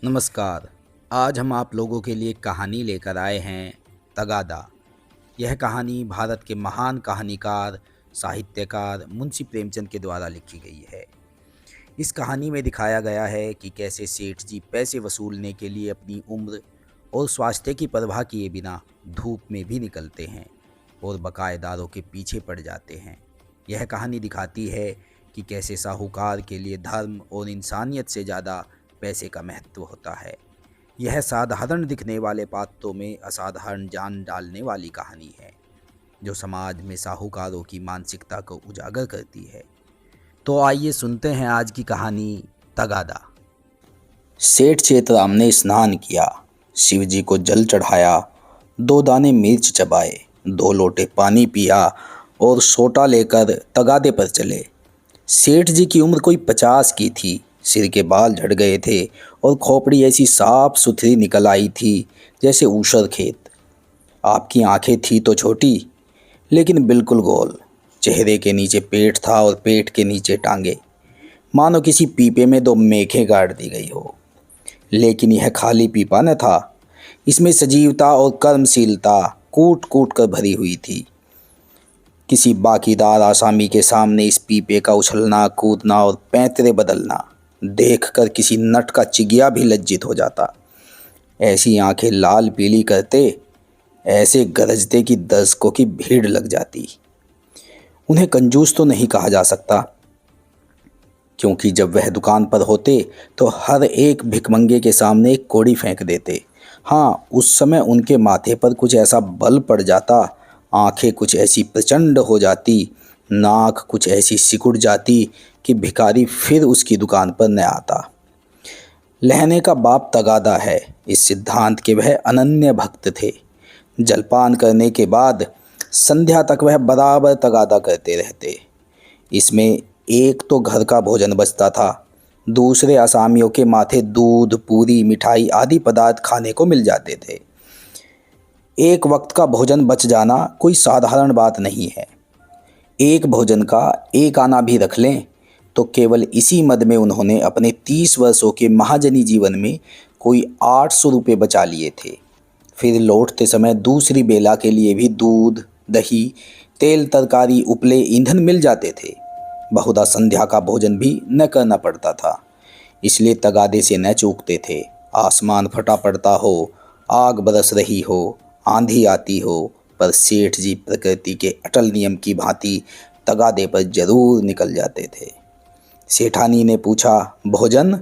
नमस्कार। आज हम आप लोगों के लिए कहानी लेकर आए हैं तगादा। यह कहानी भारत के महान कहानीकार, साहित्यकार मुंशी प्रेमचंद के द्वारा लिखी गई है। इस कहानी में दिखाया गया है कि कैसे सेठ जी पैसे वसूलने के लिए अपनी उम्र और स्वास्थ्य की परवाह किए बिना धूप में भी निकलते हैं और बकायेदारों के पीछे पड़ जाते हैं। यह कहानी दिखाती है कि कैसे साहूकार के लिए धर्म और इंसानियत से ज़्यादा पैसे का महत्व होता है। यह साधारण दिखने वाले पात्रों में असाधारण जान डालने वाली कहानी है, जो समाज में साहूकारों की मानसिकता को उजागर करती है। तो आइए सुनते हैं आज की कहानी तगादा। सेठ चेतराम ने स्नान किया, शिव जी को जल चढ़ाया, 2 दाने मिर्च चबाए, 2 लोटे पानी पिया और सोटा लेकर तगादे पर चले। सेठ जी की उम्र कोई 50 की थी। सिर के बाल झड़ गए थे और खोपड़ी ऐसी साफ सुथरी निकल आई थी जैसे ऊसर खेत। आपकी आंखें थी तो छोटी, लेकिन बिल्कुल गोल। चेहरे के नीचे पेट था और पेट के नीचे टांगे, मानो किसी पीपे में 2 मेखें गाड़ दी गई हो। लेकिन यह खाली पीपा न था, इसमें सजीवता और कर्मशीलता कूट कूट कर भरी हुई थी। किसी बाकीदार आसामी के सामने इस पीपे का उछलना कूदना और पैंतरे बदलना देखकर किसी नट का चिगिया भी लज्जित हो जाता। ऐसी आंखें लाल पीली करते, ऐसे गरजते कि दर्शकों की भीड़ लग जाती। उन्हें कंजूस तो नहीं कहा जा सकता, क्योंकि जब वह दुकान पर होते तो हर एक भिखमंगे के सामने एक कौड़ी फेंक देते। हाँ, उस समय उनके माथे पर कुछ ऐसा बल पड़ जाता, आंखें कुछ ऐसी प्रचंड हो जाती, नाक कुछ ऐसी सिकुड़ जाती कि भिखारी फिर उसकी दुकान पर न आता। लहने का बाप तगादा है, इस सिद्धांत के वह अनन्य भक्त थे। जलपान करने के बाद संध्या तक वह बराबर तगादा करते रहते। इसमें एक तो घर का भोजन बचता था, दूसरे असामियों के माथे दूध, पूरी, मिठाई आदि पदार्थ खाने को मिल जाते थे। एक वक्त का भोजन बच जाना कोई साधारण बात नहीं है। एक भोजन का एक आना भी रख लें तो केवल इसी मद में उन्होंने अपने 30 वर्षों के महाजनी जीवन में कोई 800 रुपये बचा लिए थे। फिर लौटते समय दूसरी बेला के लिए भी दूध, दही, तेल, तरकारी, उपले, ईंधन मिल जाते थे। बहुधा संध्या का भोजन भी न करना पड़ता था, इसलिए तगादे से न चूकते थे। आसमान फटा पड़ता हो, आग बरस रही हो, आंधी आती हो, पर सेठ जी प्रकृति के अटल नियम की भांति तगादे पर जरूर निकल जाते थे। सेठानी ने पूछा, भोजन?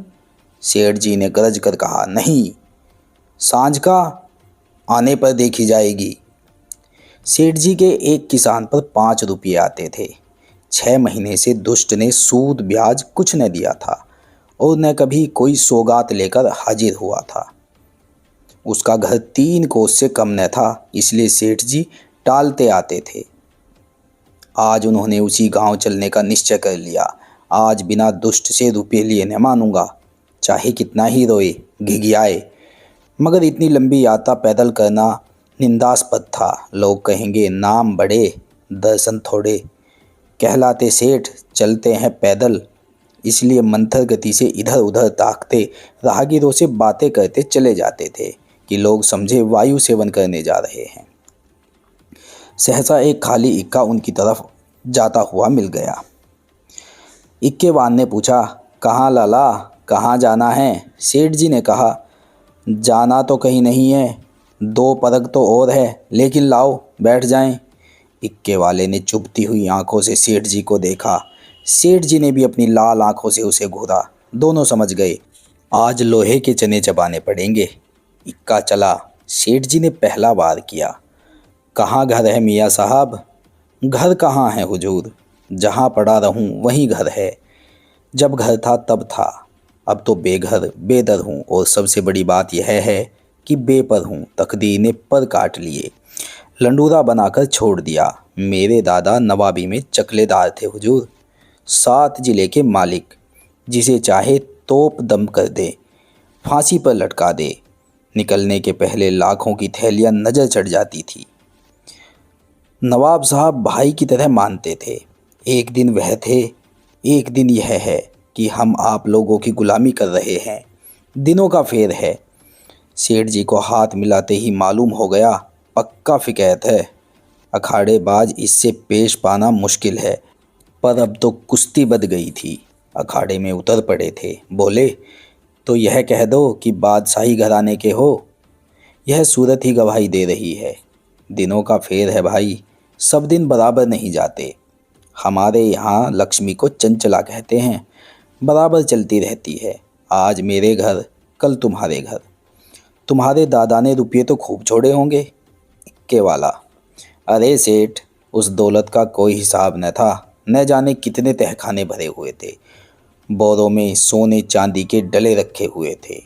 सेठ जी ने गरज कर कहा, नहीं, सांझ का आने पर देखी जाएगी। सेठ जी के एक किसान पर 5 रुपये आते थे। 6 महीने से दुष्ट ने सूद ब्याज कुछ न दिया था और न कभी कोई सौगात लेकर हाजिर हुआ था। उसका घर 3 कोस से कम न था, इसलिए सेठ जी टालते आते थे। आज उन्होंने उसी गांव चलने का निश्चय कर लिया। आज बिना दुष्ट से रुपये लिए न मानूंगा, चाहे कितना ही रोए घिघियाए। मगर इतनी लंबी यात्रा पैदल करना निंदास्पद था। लोग कहेंगे, नाम बड़े दर्शन थोड़े। कहलाते सेठ, चलते हैं पैदल। इसलिए मंथर गति से इधर उधर ताकते, राहगीरों से बातें करते चले जाते थे कि लोग समझे वायु सेवन करने जा रहे हैं। सहसा एक खाली इक्का उनकी तरफ जाता हुआ मिल गया। इक्केवान ने पूछा, कहाँ लाला, कहाँ जाना है? सेठ जी ने कहा, जाना तो कहीं नहीं है, 2 परग तो और है, लेकिन लाओ बैठ जाएं। इक्के वाले ने चुभती हुई आंखों से सेठ जी को देखा। सेठ जी ने भी अपनी लाल आंखों से उसे घूरा। दोनों समझ गए, आज लोहे के चने चबाने पड़ेंगे। इक्का चला। सेठ जी ने पहला वार किया, कहाँ घर है मियाँ साहब? घर कहाँ है हुजूर, जहाँ पड़ा रहूं वहीं घर है। जब घर था तब था, अब तो बेघर बेदर हूँ, और सबसे बड़ी बात यह है कि बेपर हूँ। तकदीर ने पर काट लिए, लंडूरा बनाकर छोड़ दिया। मेरे दादा नवाबी में चकलेदार थे हुजूर, 7 जिले के मालिक। जिसे चाहे तोप दम कर दे, फांसी पर लटका दे। निकलने के पहले लाखों की थैलियां नजर चढ़ जाती थी। नवाब साहब भाई की तरह मानते थे। एक दिन वह थे, एक दिन यह है कि हम आप लोगों की गुलामी कर रहे हैं। दिनों का फेर है। सेठ जी को हाथ मिलाते ही मालूम हो गया, पक्का फिकैत है। अखाड़ेबाज इससे पेश पाना मुश्किल है। पर अब तो कुश्ती बध गई थी। अखाड़े में उतर पड़े थे। बोले, तो यह कह दो कि बादशाही घराने के हो। यह सूरत ही गवाही दे रही है। दिनों का फेर है भाई, सब दिन बराबर नहीं जाते। हमारे यहाँ लक्ष्मी को चंचला कहते हैं, बराबर चलती रहती है। आज मेरे घर, कल तुम्हारे घर। तुम्हारे दादा ने रुपये तो खूब छोड़े होंगे। इक्के वाला, अरे सेठ, उस दौलत का कोई हिसाब न था। न जाने कितने तहखाने भरे हुए थे। बोरों में सोने चांदी के डले रखे हुए थे।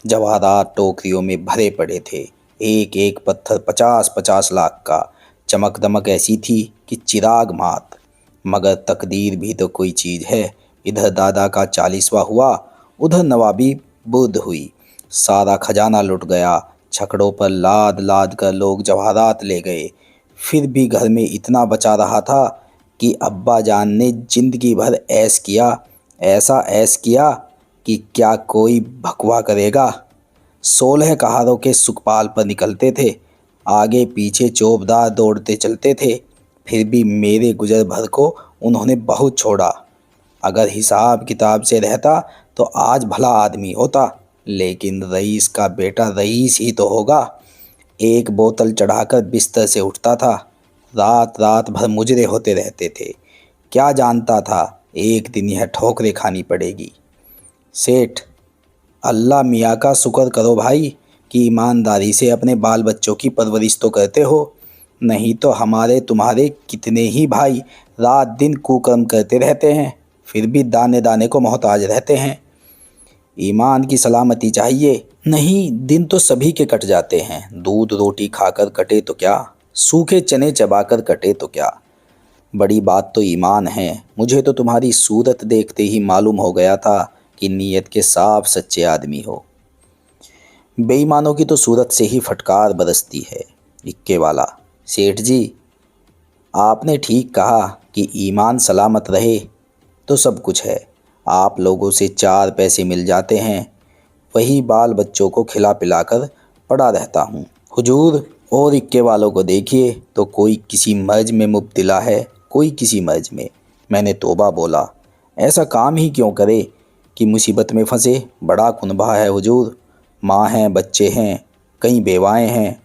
जवाहरात टोकरियों में भरे पड़े थे। एक एक पत्थर 50-50 लाख का। चमक दमक ऐसी थी कि चिराग मात। मगर तकदीर भी तो कोई चीज़ है। इधर दादा का 40वां हुआ, उधर नवाबी बुर्द हुई। सारा खजाना लुट गया। छकड़ों पर लाद लाद कर लोग जवाहरात ले गए। फिर भी घर में इतना बचा रहा था कि अब्बा जान ने जिंदगी भर ऐश किया, ऐसा ऐश किया कि क्या कोई भकवा करेगा। 16 कहारों के सुखपाल पर निकलते थे। आगे पीछे चौबदार दौड़ते चलते थे। फिर भी मेरे गुजर भर को उन्होंने बहुत छोड़ा। अगर हिसाब किताब से रहता तो आज भला आदमी होता। लेकिन रईस का बेटा रईस ही तो होगा। एक बोतल चढ़ाकर बिस्तर से उठता था। रात रात भर मुजरे होते रहते थे। क्या जानता था एक दिन यह ठोकरें खानी पड़ेगी। सेठ, अल्लाह मियाँ का शुक्र करो भाई कि ईमानदारी से अपने बाल बच्चों की परवरिश तो करते हो। नहीं तो हमारे तुम्हारे कितने ही भाई रात दिन कुकर्म करते रहते हैं, फिर भी दाने दाने को मोहताज रहते हैं। ईमान की सलामती चाहिए। नहीं, दिन तो सभी के कट जाते हैं। दूध रोटी खाकर कटे तो क्या, सूखे चने चबाकर कटे तो क्या। बड़ी बात तो ईमान है। मुझे तो तुम्हारी सूरत देखते ही मालूम हो गया था कि नीयत के साफ सच्चे आदमी हो। बेईमानों की तो सूरत से ही फटकार बरसती है। इक्के वाला, सेठ जी, आपने ठीक कहा कि ईमान सलामत रहे तो सब कुछ है। आप लोगों से 4 पैसे मिल जाते हैं, वही बाल बच्चों को खिला पिलाकर पड़ा रहता हूँ। हुजूर, और इक्के वालों को देखिए तो कोई किसी मर्ज में मुब्तला है, कोई किसी मर्ज में। मैंने तौबा बोला, ऐसा काम ही क्यों करे कि मुसीबत में फंसे। बड़ा कुनबा है हुजूर। माँ हैं, बच्चे हैं, कई बेवाएँ हैं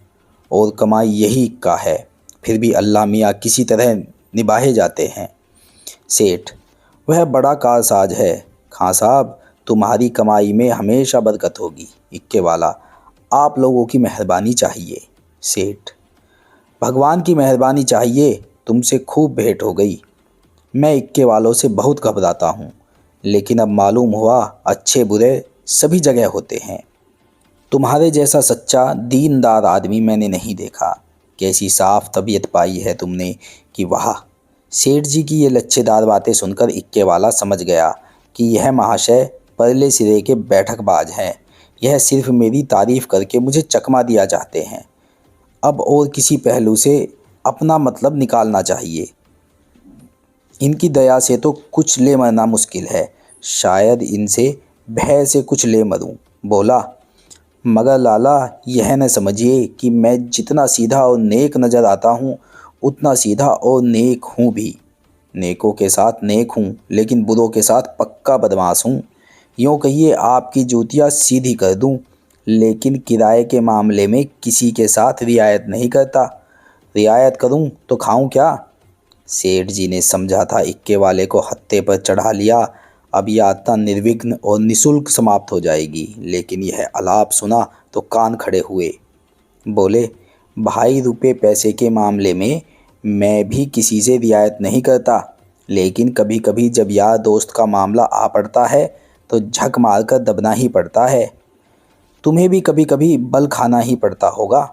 और कमाई यही का है। फिर भी अल्लाह मियाँ किसी तरह निभाए जाते हैं। सेठ, वह बड़ा कारसाज है। खां साहब, तुम्हारी कमाई में हमेशा बरकत होगी। इक्के वाला, आप लोगों की मेहरबानी चाहिए। सेठ, भगवान की मेहरबानी चाहिए। तुमसे खूब भेंट हो गई। मैं इक्के वालों से बहुत घबराता हूँ, लेकिन अब मालूम हुआ अच्छे बुरे सभी जगह होते हैं। तुम्हारे जैसा सच्चा दीनदार आदमी मैंने नहीं देखा। कैसी साफ तबीयत पाई है तुमने कि वाह। सेठ जी की ये लच्छेदार बातें सुनकर इक्के वाला समझ गया कि यह महाशय परले सिरे के बैठकबाज हैं। यह सिर्फ मेरी तारीफ करके मुझे चकमा दिया चाहते हैं। अब और किसी पहलू से अपना मतलब निकालना चाहिए। इनकी दया से तो कुछ ले मरना मुश्किल है। शायद इनसे भय से कुछ ले मरूं। बोला, मगर लाला, यह न समझिए कि मैं जितना सीधा और नेक नज़र आता हूँ उतना सीधा और नेक हूँ भी। नेकों के साथ नेक हूँ, लेकिन बुरों के साथ पक्का बदमाश हूँ। यूँ कहिए आपकी जूतियाँ सीधी कर दूँ, लेकिन किराए के मामले में किसी के साथ रियायत नहीं करता। रियायत करूँ तो खाऊँ क्या। सेठ जी ने समझा था इक्के वाले को हत्थे पर चढ़ा लिया, अब यात्रा निर्विघ्न और निशुल्क समाप्त हो जाएगी। लेकिन यह आलाप सुना तो कान खड़े हुए। बोले, भाई, रुपए पैसे के मामले में मैं भी किसी से रियायत नहीं करता, लेकिन कभी कभी जब यार दोस्त का मामला आ पड़ता है तो झक मारकर दबना ही पड़ता है। तुम्हें भी कभी कभी बल खाना ही पड़ता होगा।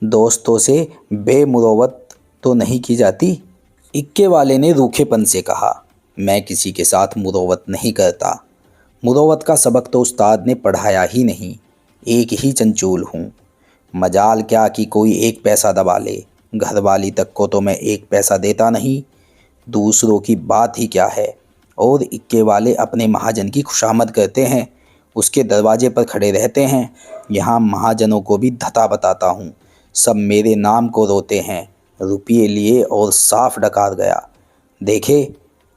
दोस्तों से बेमुरवत तो नहीं की जाती। इक्के वाले ने रूखेपन से कहा, मैं किसी के साथ मुरवत नहीं करता। मुरवत का सबक तो उस्ताद ने पढ़ाया ही नहीं। एक ही चंचूल हूँ। मजाल क्या कि कोई 1 पैसा दबा ले। घरवाली तक को तो मैं 1 पैसा देता नहीं, दूसरों की बात ही क्या है। और इक्के वाले अपने महाजन की खुशामद करते हैं, उसके दरवाजे पर खड़े रहते हैं। यहाँ महाजनों को भी धता बताता हूँ, सब मेरे नाम को रोते हैं। रुपये लिए और साफ डकार गया। देखे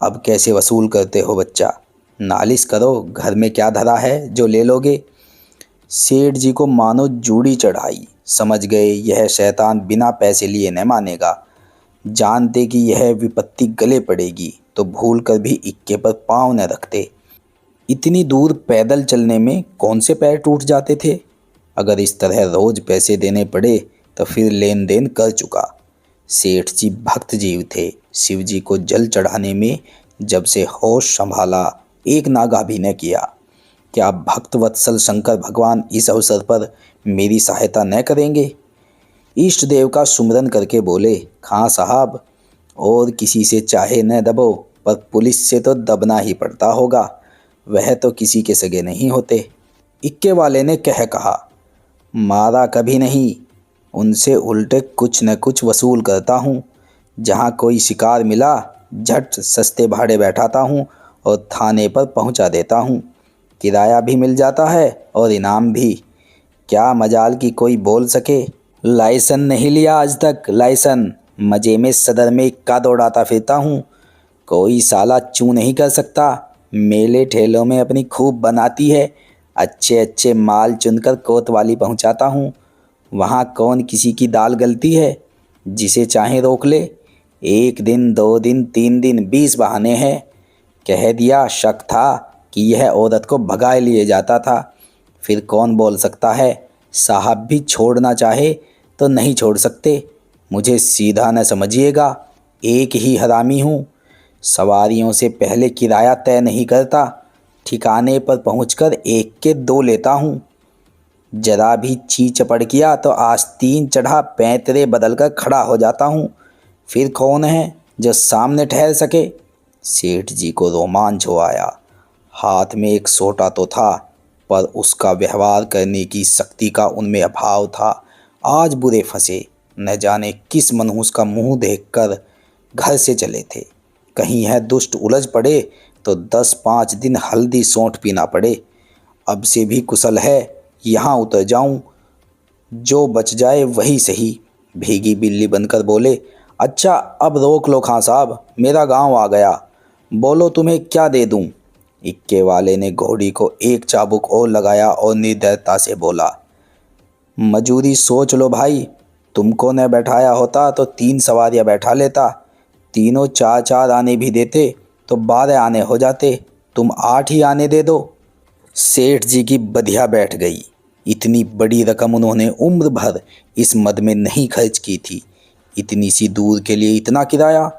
अब कैसे वसूल करते हो बच्चा, नालिश करो, घर में क्या धरा है जो ले लोगे। सेठ जी को मानो जूड़ी चढ़ाई, समझ गए यह शैतान बिना पैसे लिए न मानेगा। जानते कि यह विपत्ति गले पड़ेगी तो भूल कर भी इक्के पर पाँव न रखते। इतनी दूर पैदल चलने में कौन से पैर टूट जाते थे। अगर इस तरह रोज पैसे देने पड़े तो फिर लेन देन कर चुका। सेठ जी भक्त जीव थे। शिव जी को जल चढ़ाने में जब से होश संभाला एक नागा भी न किया। क्या भक्त वत्सल शंकर भगवान इस अवसर पर मेरी सहायता न करेंगे। इष्ट देव का सुमरन करके बोले, खां साहब और किसी से चाहे न दबो, पर पुलिस से तो दबना ही पड़ता होगा, वह तो किसी के सगे नहीं होते। इक्के वाले ने कहा, मारा कभी नहीं, उनसे उल्टे कुछ न कुछ वसूल करता हूँ। जहाँ कोई शिकार मिला झट सस्ते भाड़े बैठाता हूँ और थाने पर पहुँचा देता हूँ। किराया भी मिल जाता है और इनाम भी। क्या मजाल की कोई बोल सके। लाइसन नहीं लिया आज तक, लाइसन मजे में सदर में इक्का दौड़ाता फिरता हूँ। कोई साला चू नहीं कर सकता। मेले ठेलों में अपनी खूब बनाती है। अच्छे अच्छे माल चुनकर कोतवाली पहुँचाता हूँ। वहाँ कौन किसी की दाल गलती है। जिसे चाहे रोक ले। 1 दिन 2 दिन 3 दिन 20 बहाने हैं। कह दिया शक था कि यह औरत को भगाए लिए जाता था। फिर कौन बोल सकता है। साहब भी छोड़ना चाहे तो नहीं छोड़ सकते। मुझे सीधा न समझिएगा, एक ही हरामी हूँ। सवारियों से पहले किराया तय नहीं करता। ठिकाने पर पहुंचकर 1 के 2 लेता हूँ। जरा भी ची चपड़ किया तो आस्तीन चढ़ा पैंतरे बदल कर खड़ा हो जाता हूँ। फिर कौन है जो सामने ठहर सके। सेठ जी को रोमांच हो आया। हाथ में एक सोटा तो था, पर उसका व्यवहार करने की शक्ति का उनमें अभाव था। आज बुरे फंसे, न जाने किस मनहूस का मुंह देखकर घर से चले थे। कहीं यह दुष्ट उलझ पड़े तो 10-5 दिन हल्दी सौंठ पीना पड़े। अब से भी कुशल है यहाँ उतर जाऊं, जो बच जाए वही सही। भीगी बिल्ली बनकर बोले, अच्छा अब रोक लो खां साहब, मेरा गांव आ गया, बोलो तुम्हें क्या दे दूं। इक्के वाले ने घोड़ी को एक चाबुक और लगाया और निर्दयता से बोला, मजूरी सोच लो भाई, तुमको न बैठाया होता तो 3 सवारियां बैठा लेता। तीनों 4-4 आने भी देते तो 12 आने हो जाते, तुम 8 ही आने दे दो। सेठ जी की बधिया बैठ गई। इतनी बड़ी रकम उन्होंने उम्र भर इस मद में नहीं खर्च की थी। इतनी सी दूर के लिए इतना किराया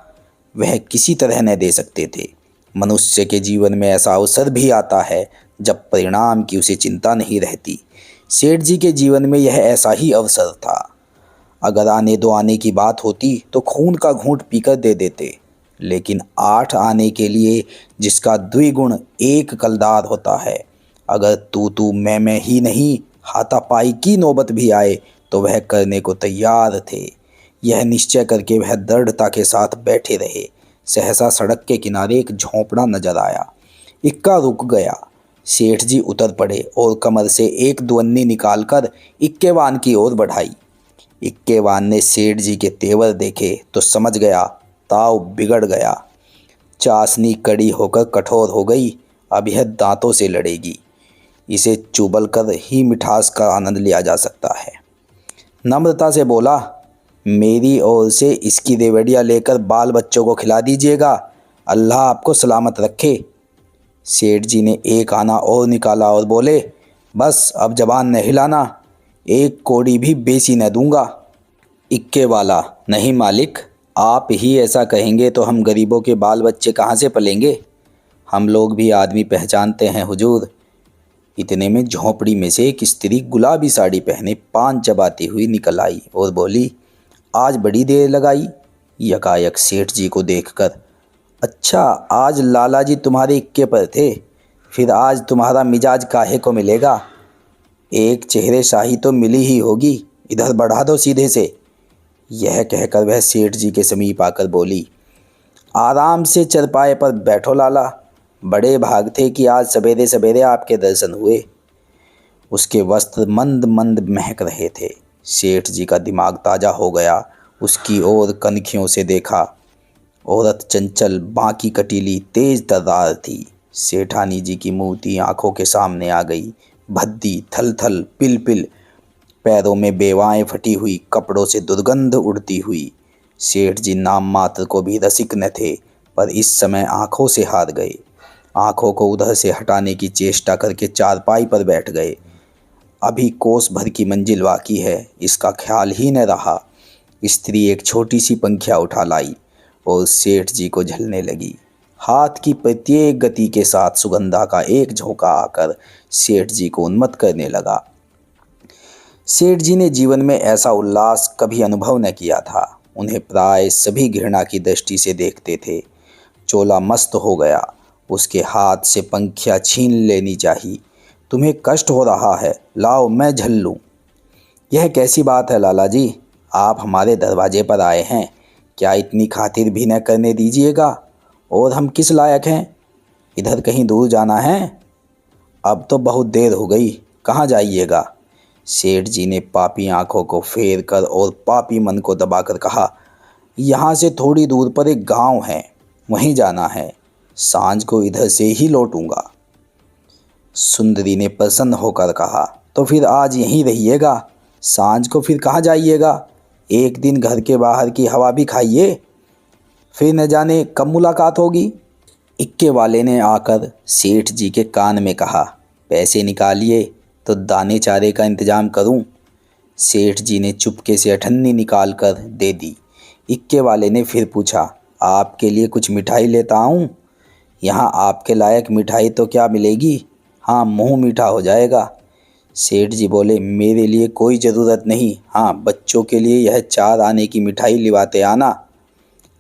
वह किसी तरह न दे सकते थे। मनुष्य के जीवन में ऐसा अवसर भी आता है जब परिणाम की उसे चिंता नहीं रहती। सेठ जी के जीवन में यह ऐसा ही अवसर था। अगर आने दो आने की बात होती तो खून का घूंट पीकर दे देते, लेकिन 8 आने के लिए जिसका द्विगुण 1 कलदार होता है, अगर तू मैं ही नहीं हाथापाई की नौबत भी आए तो वह करने को तैयार थे। यह निश्चय करके वह दृढ़ता के साथ बैठे रहे। सहसा सड़क के किनारे एक झोंपड़ा नजर आया। इक्का रुक गया। सेठ जी उतर पड़े और कमर से एक दुअन्नी निकालकर इक्केवान की ओर बढ़ाई। इक्केवान ने सेठ जी के तेवर देखे तो समझ गया ताव बिगड़ गया। चाशनी कड़ी होकर कठोर हो गई। अब यह दांतों से लड़ेगी। इसे चुबल कर ही मिठास का आनंद लिया जा सकता है। नम्रता से बोला, मेरी ओर से इसकी रेवड़िया लेकर बाल बच्चों को खिला दीजिएगा, अल्लाह आपको सलामत रखे। सेठ जी ने एक आना और निकाला और बोले, बस अब जबान न हिलाना, 1 कौड़ी भी बेसी न दूंगा। इक्के वाला, नहीं मालिक, आप ही ऐसा कहेंगे तो हम गरीबों के बाल बच्चे कहाँ से पलेंगे। हम लोग भी आदमी पहचानते हैं हुजूर। इतने में झोंपड़ी में से एक स्त्री गुलाबी साड़ी पहने पान चबाती हुई निकल आई और बोली, आज बड़ी देर लगाई। यकायक सेठ जी को देखकर, अच्छा आज लाला जी तुम्हारे इक्के पर थे, फिर आज तुम्हारा मिजाज काहे को मिलेगा। एक चेहरे शाही तो मिली ही होगी, इधर बढ़ा दो सीधे से। यह कहकर वह सेठ जी के समीप आकर बोली, आराम से चरपाए पर बैठो लाला, बड़े भाग थे कि आज सवेरे सवेरे आपके दर्शन हुए। उसके वस्त्र मंद मंद महक रहे थे। सेठ जी का दिमाग ताज़ा हो गया। उसकी ओर कनखियों से देखा। औरत चंचल, बाकी कटीली, तेज तर्रार थी। सेठानी जी की मूर्ति आंखों के सामने आ गई। भद्दी, थल थल, पिल पिल, पैरों में बेवाएं फटी हुई, कपड़ों से दुर्गंध उड़ती हुई। सेठ जी नाम मात्र को भी रसिक न थे, पर इस समय आंखों से हार गए। आंखों को उधर से हटाने की चेष्टा करके चारपाई पर बैठ गए। अभी कोस भर की मंजिल बाकी है, इसका ख्याल ही न रहा। स्त्री एक छोटी सी पंखिया उठा लाई और सेठ जी को झलने लगी। हाथ की प्रत्येक गति के साथ सुगंधा का एक झोंका आकर सेठ जी को उन्मत्त करने लगा। सेठ जी ने जीवन में ऐसा उल्लास कभी अनुभव न किया था। उन्हें प्राय सभी घृणा की दृष्टि से देखते थे। चोला मस्त हो गया। उसके हाथ से पंखिया छीन लेनी चाहिए। तुम्हें कष्ट हो रहा है, लाओ मैं झल लूँ। यह कैसी बात है लाला जी, आप हमारे दरवाजे पर आए हैं, क्या इतनी खातिर भी न करने दीजिएगा? और हम किस लायक हैं? इधर कहीं दूर जाना है? अब तो बहुत देर हो गई, कहाँ जाइएगा? सेठ जी ने पापी आंखों को फेर कर और पापी मन को दबाकर कहा, यहाँ से थोड़ी दूर पर एक गांव है, वहीं जाना है। सांझ को इधर से ही लौटूंगा। सुंदरी ने प्रसन्न होकर कहा, तो फिर आज यहीं रहिएगा, सांझ को फिर कहाँ जाइएगा? एक दिन घर के बाहर की हवा भी खाइए, फिर न जाने कब मुलाकात होगी। इक्के वाले ने आकर सेठ जी के कान में कहा, पैसे निकालिए तो दाने चारे का इंतजाम करूं। सेठ जी ने चुपके से अठन्नी निकाल कर दे दी। इक्के वाले ने फिर पूछा, आपके लिए कुछ मिठाई लेता आऊं? यहाँ आपके लायक मिठाई तो क्या मिलेगी, हाँ मुंह मीठा हो जाएगा। सेठ जी बोले, मेरे लिए कोई ज़रूरत नहीं, हाँ बच्चों के लिए यह 4 आने की मिठाई लिवाते आना।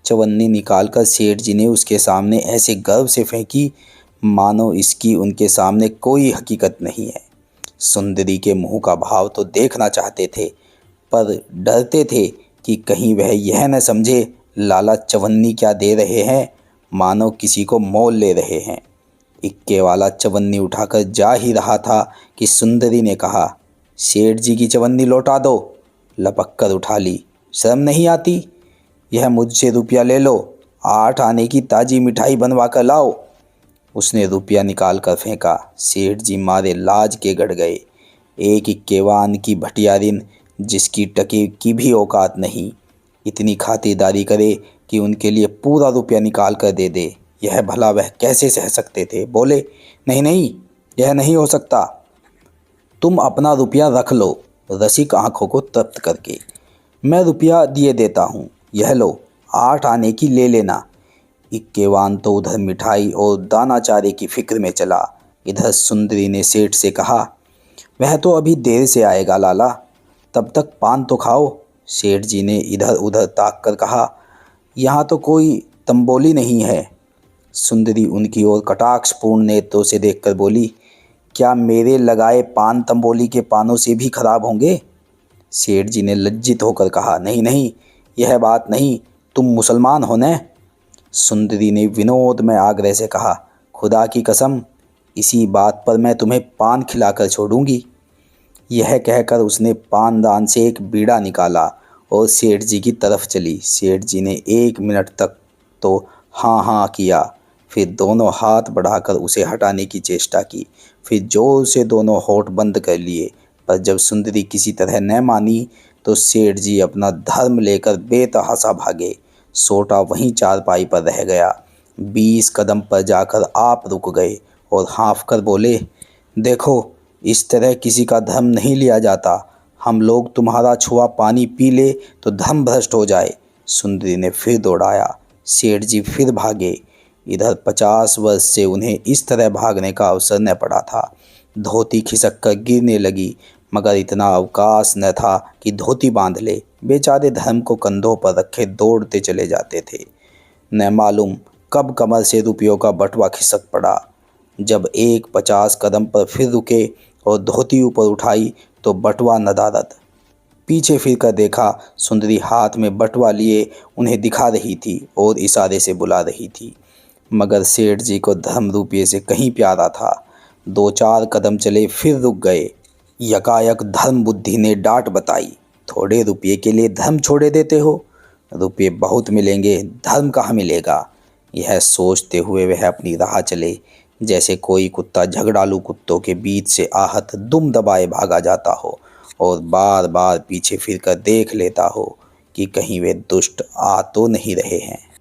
चवन्नी निकालकर सेठ जी ने उसके सामने ऐसे गर्व से फेंकी मानो इसकी उनके सामने कोई हकीकत नहीं है। सुंदरी के मुंह का भाव तो देखना चाहते थे, पर डरते थे कि कहीं वह यह न समझे लाला चवन्नी क्या दे रहे हैं, मानो किसी को मोल ले रहे हैं। इक्के वाला चवन्नी उठाकर जा ही रहा था कि सुंदरी ने कहा, सेठ जी की चवन्नी लौटा दो। लपक कर उठा ली, शर्म नहीं आती? यह मुझसे रुपया ले लो, 8 आने की ताज़ी मिठाई बनवा कर लाओ। उसने रुपया निकाल कर फेंका। सेठ जी मारे लाज के गड़ गए। एक इक्केवान की भटियारिन, जिसकी टके की भी औकात नहीं, इतनी खातिरदारी करे कि उनके लिए पूरा रुपया निकाल कर दे दे, यह भला वह कैसे सह सकते थे? बोले, नहीं नहीं, यह नहीं हो सकता, तुम अपना रुपया रख लो। रसिक आंखों को तृप्त करके, मैं रुपया दिए देता हूँ, यह लो, 8 आने की ले लेना। इक्केवान तो उधर मिठाई और दाना चारे की फिक्र में चला। इधर सुंदरी ने सेठ से कहा, वह तो अभी देर से आएगा लाला, तब तक पान तो खाओ। सेठ जी ने इधर उधर ताक कर कहा, यहाँ तो कोई तंबोली नहीं है। सुंदरी उनकी ओर कटाक्षपूर्ण नेत्रों से देखकर बोली, क्या मेरे लगाए पान तंबोली के पानों से भी खराब होंगे? सेठ जी ने लज्जित होकर कहा, नहीं नहीं, यह बात नहीं, तुम मुसलमान हो न? सुंदरी ने विनोद में आग्रह से कहा, खुदा की कसम, इसी बात पर मैं तुम्हें पान खिलाकर छोड़ूंगी। यह कहकर उसने पानदान से एक बीड़ा निकाला और सेठ जी की तरफ चली। सेठ जी ने 1 मिनट तक तो हाँ हाँ किया, फिर दोनों हाथ बढ़ाकर उसे हटाने की चेष्टा की, फिर जोर से दोनों होंठ बंद कर लिए। पर जब सुंदरी किसी तरह न मानी तो सेठ जी अपना धर्म लेकर बेतहाशा भागे। सोटा वहीं चारपाई पर रह गया। 20 कदम पर जाकर आप रुक गए और हाँफ कर बोले, देखो, इस तरह किसी का धर्म नहीं लिया जाता। हम लोग तुम्हारा छुआ पानी पी ले तो धर्म भ्रष्ट हो जाए। सुंदरी ने फिर दौड़ाया। सेठ जी फिर भागे। इधर 50 वर्ष से उन्हें इस तरह भागने का अवसर न पड़ा था। धोती खिसक कर गिरने लगी, मगर इतना अवकाश न था कि धोती बांध ले। बेचारे धर्म को कंधों पर रखे दौड़ते चले जाते थे। न मालूम कब कमर से रुपयों का बटुआ खिसक पड़ा। जब एक 50 कदम पर फिर रुके और धोती ऊपर उठाई तो बटुआ नदारद। पीछे फिर कर देखा, सुंदरी हाथ में बटुआ लिए उन्हें दिखा रही थी और इशारे से बुला रही थी। मगर सेठ जी को धर्म रुपये से कहीं प्यारा था। 2-4 कदम चले फिर रुक गए। यकायक धर्म बुद्धि ने डांट बताई, थोड़े रुपये के लिए धर्म छोड़े देते हो? रुपये बहुत मिलेंगे, धर्म कहाँ मिलेगा? यह सोचते हुए वह अपनी राह चले, जैसे कोई कुत्ता झगड़ालू कुत्तों के बीच से आहत दुम दबाए भागा जाता हो और बार बार पीछे फिरकर देख लेता हो कि कहीं वे दुष्ट आ तो नहीं रहे हैं।